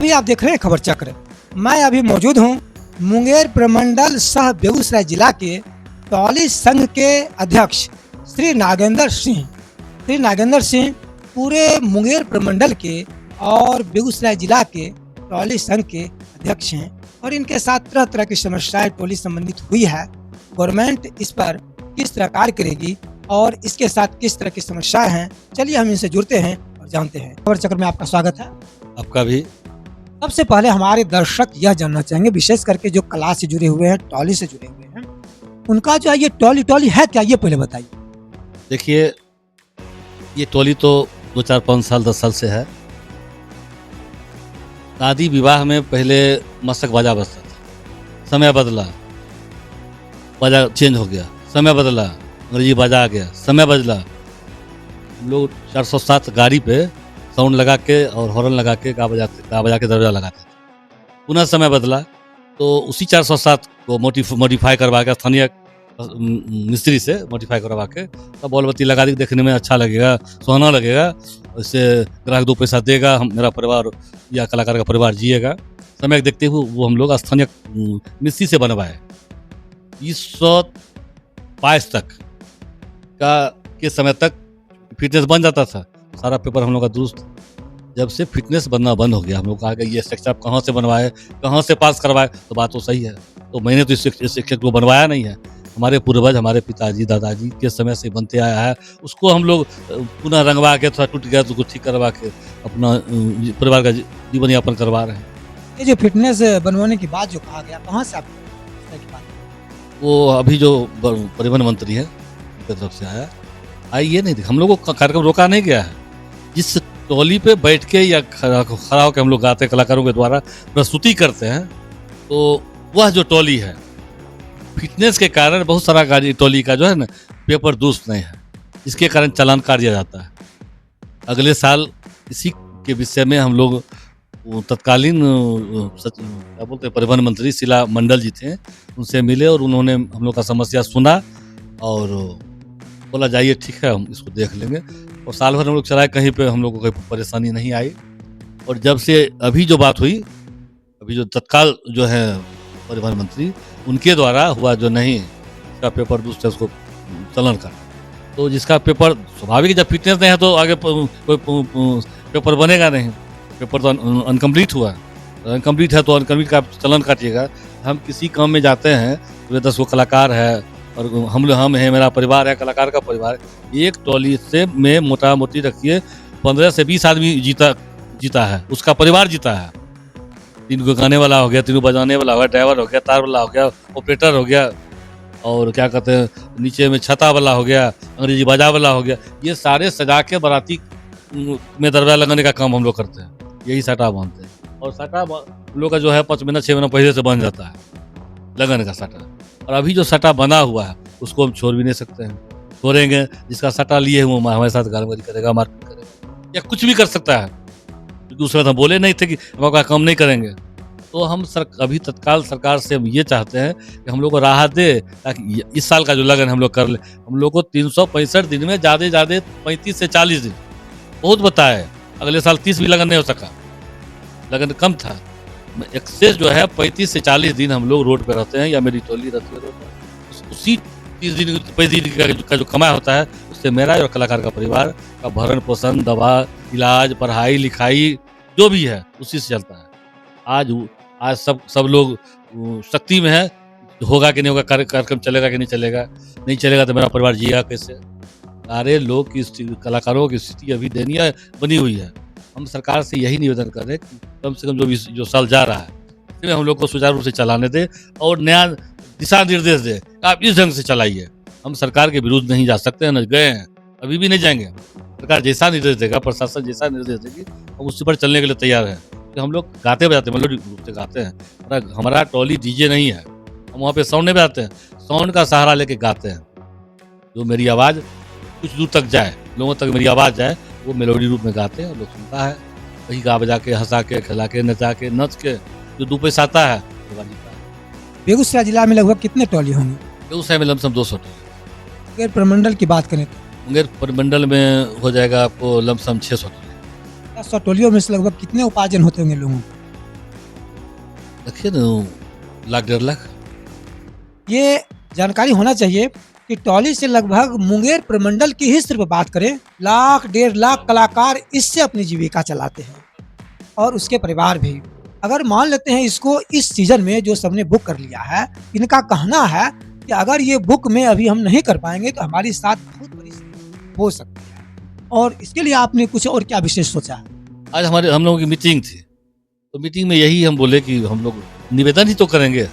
अभी आप देख रहे हैं खबर चक्र। मैं अभी मौजूद हूँ मुंगेर प्रमंडल सह बेगूसराय जिला के टॉली संघ के अध्यक्ष श्री नागेंद्र सिंह। श्री नागेंद्र सिंह पूरे मुंगेर प्रमंडल के और बेगूसराय जिला के टॉली संघ के अध्यक्ष हैं और इनके साथ तरह तरह की समस्याएं टोली संबंधित हुई है। गवर्नमेंट इस पर किस तरह कार्य करेगी और इसके साथ किस तरह की समस्याएं हैं, चलिए हम इनसे जुड़ते हैं और जानते हैं। खबर चक्र में आपका स्वागत है। आपका भी। सबसे पहले हमारे दर्शक यह जानना चाहेंगे, विशेष करके जो कला से जुड़े हुए हैं, टॉली से जुड़े हुए हैं, उनका जो है ये टॉली है क्या, ये पहले बताइए। देखिए, ये टोली तो 2, 4, 5 साल 10 साल से है। शादी विवाह में पहले मस्तक बाजा बजता था, समय बदला, बाजा चेंज हो गया, समय बदला, अंग्रेजी बाजा आ गया, समय बदला। हम लोग 407 गाड़ी पे साउंड लगा के और हॉर्न लगा के गा बजा के दरवाजा लगाते थे। पुनः समय बदला तो उसी 407 को मॉडिफाई करवा के स्थानीय मिस्त्री से मॉडिफाई करवा के तब बॉल बत्ती लगा दी, देखने में अच्छा लगेगा, सुहाना लगेगा, इससे ग्राहक 2 पैसा देगा, मेरा परिवार या कलाकार का परिवार जिएगा। समय देखते हुए वो हम लोग स्थानीय मिस्त्री से बनवाए। 1922 तक के समय तक फिटनेस बन जाता था, सारा पेपर हम लोग का दुरुस्त। जब से फिटनेस बनना बंद हो गया, हम लोग कहा कि ये स्ट्रक्चर आप कहाँ से बनवाए, कहाँ से पास करवाए, तो बात तो सही है। तो मैंने तो इस स्ट्रक्चर को बनवाया नहीं है, हमारे पूर्वज, हमारे पिताजी दादाजी के समय से बनते आया है। उसको हम लोग पुनः रंगवा के, थोड़ा टूट गया तो उसको ठीक करवा के अपना परिवार का जीवन यापन करवा रहे हैं। ये जो फिटनेस बनवाने की बात जो कहा गया, कहाँ से आपको इस तरह की बात? वो अभी जो परिवहन मंत्री है उनकी तरफ से आया। ये नहीं, हम लोग को कार्यक्रम रोका नहीं गया है। जिस टोली पे बैठ के या खड़ा होकर हम लोग गाते कलाकारों के द्वारा प्रस्तुति करते हैं, तो वह जो टोली है, फिटनेस के कारण बहुत सारा गाड़ी टोली का जो है ना पेपर दुरुस्त नहीं है, इसके कारण चालान काट दिया जाता है। अगले साल इसी के विषय में हम लोग तत्कालीन क्या बोलते हैं परिवहन मंत्री शीला मंडल जी थे, उनसे मिले और उन्होंने हम लोग का समस्या सुना और बोला जाइए ठीक है, हम इसको देख लेंगे। और साल भर हम लोग चलाए, कहीं पे हम लोग को कोई परेशानी नहीं आई। और जब से अभी जो बात हुई, अभी जो तत्काल जो है परिवहन मंत्री, उनके द्वारा हुआ जो नहीं इसका पेपर दुरुस्त है, उसको चलन का, तो जिसका पेपर स्वाभाविक, जब फिटनेस नहीं है तो आगे कोई पेपर बनेगा नहीं। पेपर तो अनकम्प्लीट हुआ, अनकम्प्लीट है तो अनकम्प्लीट का चलन काटिएगा। हम किसी काम में जाते हैं, पूरे 10 कलाकार है और हम हैं, मेरा परिवार है, कलाकार का परिवार है। एक टोली से में मोटा मोटी रखिए 15 से 20 आदमी जीता है, उसका परिवार जीता है। 3 को गाने वाला हो गया, 3 को बजाने वाला हो गया, ड्राइवर हो गया, तार वाला हो गया, ऑपरेटर हो गया, और क्या कहते हैं नीचे में छता वाला हो गया, अंग्रेजी बाजा वाला हो गया। ये सारे सजा के बाराती में दरवाजा लगाने का काम हम लोग करते हैं, यही सटा बांधते हैं। और सटा हम लोग का जो है 5 महीना 6 महीना पहले से बन जाता है लगन का सटा। और अभी जो सटा बना हुआ है उसको हम छोड़ भी नहीं सकते हैं, छोड़ेंगे जिसका सटा लिए वो हमारे साथ गालगोली करेगा, मारपीट करेगा या कुछ भी कर सकता है, क्योंकि उस वक्त हम बोले नहीं थे कि हम आपका काम नहीं करेंगे। तो हम अभी तत्काल सरकार से हम ये चाहते हैं कि हम लोग को राहत दे, ताकि इस साल का जो लगन हम लोग कर ले। हम लोग को 365 दिन में ज़्यादा 35 से 40 दिन बहुत बताए, अगले साल 30 भी लगन नहीं हो सका, लगन कम था। एक्सेस जो है 35 से 40 दिन हम लोग रोड पे रहते हैं या मेरी टोली रहती है रोड पर। उसी 30 दिन 35 दिन का जो कमाई होता है, उससे मेरा और कलाकार का परिवार का भरण पोषण, दवा, इलाज, पढ़ाई लिखाई जो भी है उसी से चलता है। आज सब लोग शक्ति में है, होगा कि नहीं होगा, कार्यक्रम चलेगा कि नहीं चलेगा, नहीं चलेगा तो मेरा परिवार जिएगा कैसे। सारे लोग की कलाकारों की स्थिति अभी दयनीय बनी हुई है। हम सरकार से यही निवेदन कर रहे हैं कि कम से कम जो साल जा रहा है इसमें हम लोग को सुचारू रूप से चलाने दे और नया दिशा निर्देश दे, आप इस ढंग से चलाइए। हम सरकार के विरुद्ध नहीं जा सकते हैं, न गए हैं, अभी भी नहीं जाएंगे। सरकार जैसा निर्देश देगा, प्रशासन जैसा निर्देश देगी, हम उसी पर चलने के लिए तैयार हैं। तो हम लोग गाते बजाते मेलोडी रूप से गाते हैं। हमारा टोली डीजे नहीं है, हम वहाँ पे साउंड नहीं बजाते हैं, साउंड का सहारा लेके गाते हैं। जो मेरी आवाज़ कुछ दूर तक जाए, लोगों तक मेरी आवाज़ जाए, वो मेलोडी रूप में गाते हैं और लोग सुनता है। वही गा बजा के, हंसा के, खिला के, नचा के, नच के जो 2 पैसा आता है वो जीता है। बेगूसराय जिला में लगभग कितने टोली होंगे? बेगूसराय में लमसम 200 टोली। मुंगेर प्रमंडल की बात करें तो मुंगेर प्रमंडल में हो जाएगा आपको लमसम 600 टोली। 100 टोलियों में से लगभग कितने उपार्जन होते होंगे लोगों को? देखिए ना, लाख 1.5 लाख। ये जानकारी होना चाहिए कि टॉली से लगभग मुंगेर प्रमंडल की ही सिर्फ बात करें, लाख 1.5 लाख कलाकार इससे अपनी जीविका चलाते हैं और उसके परिवार भी। अगर मान लेते हैं इसको इस सीजन में जो सबने बुक कर लिया है, इनका कहना है कि अगर ये बुक में अभी हम नहीं कर पाएंगे तो हमारे साथ बहुत बड़ी समस्या हो सकती है। और इसके लिए आपने कुछ और क्या विशेष सोचा है? आज हम लोगों की मीटिंग थी, तो मीटिंग में यही हम बोले कि हम लोग निवेदन ही तो करेंगे,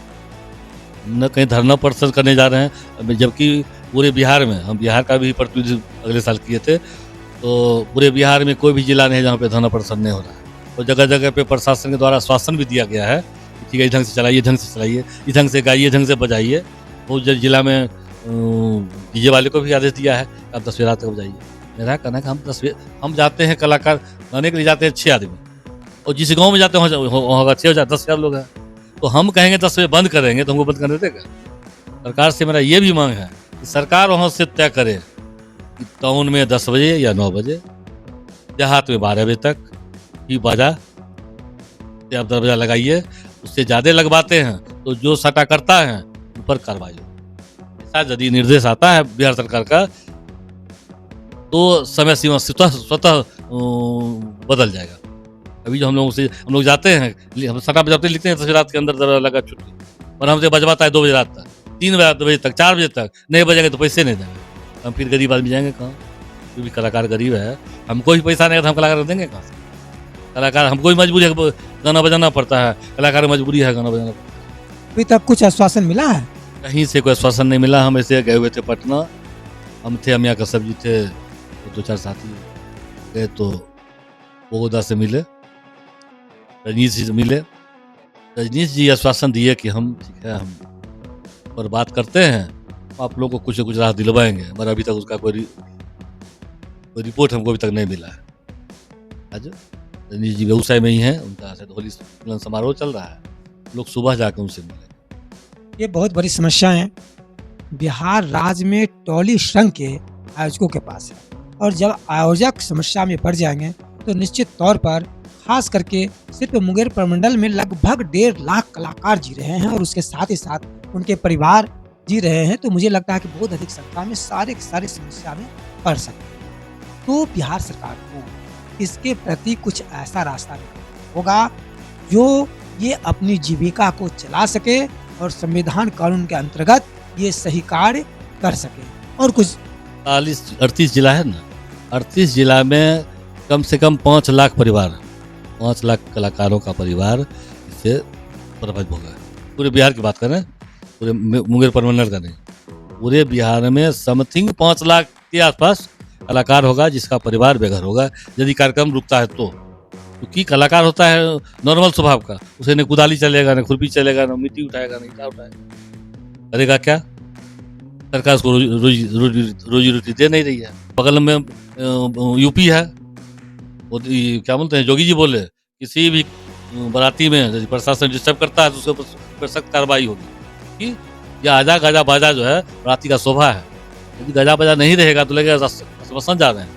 न कहीं धरना प्रदर्शन करने जा रहे हैं। जबकि पूरे बिहार में, हम बिहार का भी प्रतिनिधित्व अगले साल किए थे, तो पूरे बिहार में कोई भी जिला नहीं है जहाँ पे धरना प्रदर्शन नहीं हो रहा है। और जगह जगह पे प्रशासन के द्वारा आश्वासन भी दिया गया है कि ठीक है, इस ढंग से चलाइए, ढंग से चलाइए, इस ढंग से गाइए, ढंग से बजाइए। वो जिला में डीजे वाले को भी आदेश दिया है कि आप 10 बजे रात तक बजाइए। मेरा कहना है कि हम जाते हैं, कलाकार गाने के लिए जाते हैं 6 आदमी, और जिस गाँव में जाते हैं वहाँ 6,000-10,000 लोग हैं। तो हम कहेंगे 10 बजे बंद करेंगे तो हमको बंद करने देगा? सरकार से मेरा ये भी मांग है कि सरकार वहाँ से तय करे कि टाउन में 10 बजे या 9 बजे, देहात में 12 बजे तक ही बाजा या आप दरवाजा लगाइए। उससे ज़्यादा लगवाते हैं तो जो सटा करता है उन पर कार्रवाई हो। ऐसा यदि निर्देश आता है बिहार सरकार का तो समय सीमा स्वतः बदल जाएगा। अभी जो हम लोग जाते हैं, हम सटा बजाते लिखते हैं 10 रात के अंदर दरवाजा लगा छुट्टी, और हमसे बजवाता है 2 बजे रात तक, 3 बजे तक, 4 बजे तक नहीं बजेंगे तो पैसे नहीं देंगे। हम फिर गरीब आदमी जाएंगे कहाँ? क्योंकि कलाकार गरीब है, हमको ही पैसा नहीं है तो हम कलाकार देंगे कहाँ से? कलाकार हमको ही मजबूरी है, गाना बजाना पड़ता है, कलाकार की मजबूरी है गाना बजाना पड़ता है। अभी तक कुछ आश्वासन मिला है? कहीं से कोई आश्वासन नहीं मिला। हम ऐसे गए हुए थे पटना, हम थे, अमिया कसब जी थे, 2-4 साथी गए तो बोगोदा से मिले, रजनीश जी से मिले। रजनीश जी आश्वासन दिए कि हम ठीक है, हम पर बात करते हैं, आप लोग को कुछ न कुछ राहत दिलवाएंगे, मगर अभी तक उसका कोई रिपोर्ट हमको अभी तक नहीं मिला है। आज रजनीश जी व्यवसाय में ही हैं, उनका शायद होली मिलन समारोह चल रहा है, लोग सुबह जाकर उनसे मिले। ये बहुत बड़ी समस्या है बिहार राज्य में टॉली संघ के आयोजकों के पास है, और जब आयोजक समस्या में पड़ जाएंगे तो निश्चित तौर पर खास करके सिर्फ मुंगेर प्रमंडल में लगभग 1.5 लाख कलाकार जी रहे हैं और उसके साथ ही साथ उनके परिवार जी रहे हैं, तो मुझे लगता है कि बहुत अधिक संख्या में सारे समस्या में पड़ सकते हैं। तो बिहार सरकार को इसके प्रति कुछ ऐसा रास्ता निकालना होगा जो ये अपनी जीविका को चला सके और संविधान कानून के अंतर्गत ये सही कार्य कर सके। और कुछ 38 जिला है ना, 38 जिला में कम से कम 5 लाख परिवार, 5 लाख कलाकारों का परिवार इससे प्रभावित होगा। पूरे बिहार की बात करें, पूरे मुंगेर प्रमंडल का नहीं, पूरे बिहार में समथिंग 5 लाख के आसपास कलाकार होगा जिसका परिवार बेघर होगा यदि कार्यक्रम रुकता है तो। क्योंकि कलाकार होता है नॉर्मल स्वभाव का, उसे न कुदाली चलेगा, न खुरपी चलेगा, न मिट्टी उठाएगा, नहीं क्या उठाएगा, करेगा क्या? सरकार उसको रोजी रोटी दे नहीं रही है। बगल में यूपी है, वो क्या बोलते हैं, जोगी जी बोले किसी भी बराती में यदि प्रशासन डिस्टर्ब करता है तो उसके ऊपर सख्त कार्रवाई होगी। कि यह आजा गाजा बाजा जो है बराती का शोभा है, यदि गाजा बाजा नहीं रहेगा तो लगेगा समझ जा रहे हैं।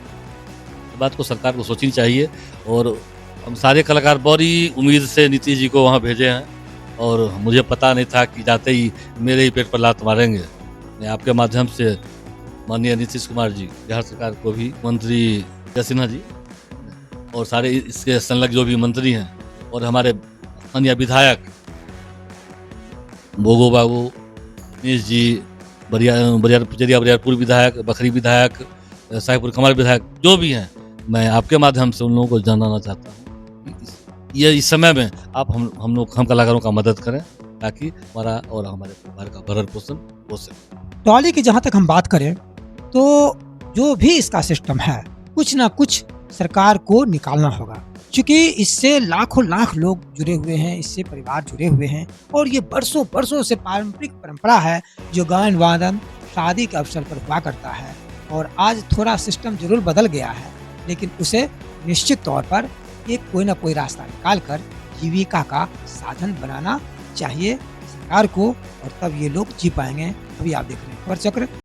इस बात को सरकार को सोचनी चाहिए। और हम सारे कलाकार बड़ी उम्मीद से नीतीश जी को वहाँ भेजे हैं, और मुझे पता नहीं था कि जाते ही मेरे ही पेट पर लात मारेंगे। मैं आपके माध्यम से माननीय नीतीश कुमार जी, बिहार सरकार को भी, मंत्री जय सिन्हा जी और सारे इसके संलग्न जो भी मंत्री हैं, और हमारे स्थानीय विधायक भोगो बाबू, नीश जी, बरियारपुर विधायक, बखरी विधायक, साहिबपुर कमल विधायक, जो भी हैं, मैं आपके माध्यम से उन लोगों को जानना चाहता हूँ ये इस समय में आप हम कलाकारों का मदद करें ताकि हमारा और हमारे परिवार का भरण पोषण हो सके। टॉली की जहाँ तक हम बात करें तो जो भी इसका सिस्टम है, कुछ ना कुछ सरकार को निकालना होगा, क्योंकि इससे लाखों लाख लोग जुड़े हुए हैं, इससे परिवार जुड़े हुए हैं, और ये बरसों से पारंपरिक परंपरा है जो गायन वादन शादी के अवसर पर हुआ करता है। और आज थोड़ा सिस्टम जरूर बदल गया है, लेकिन उसे निश्चित तौर पर एक कोई ना कोई रास्ता निकालकर जीविका का साधन बनाना चाहिए सरकार को, और तब ये लोग जी पाएंगे। अभी आप देख रहे हैं खबर चक्र।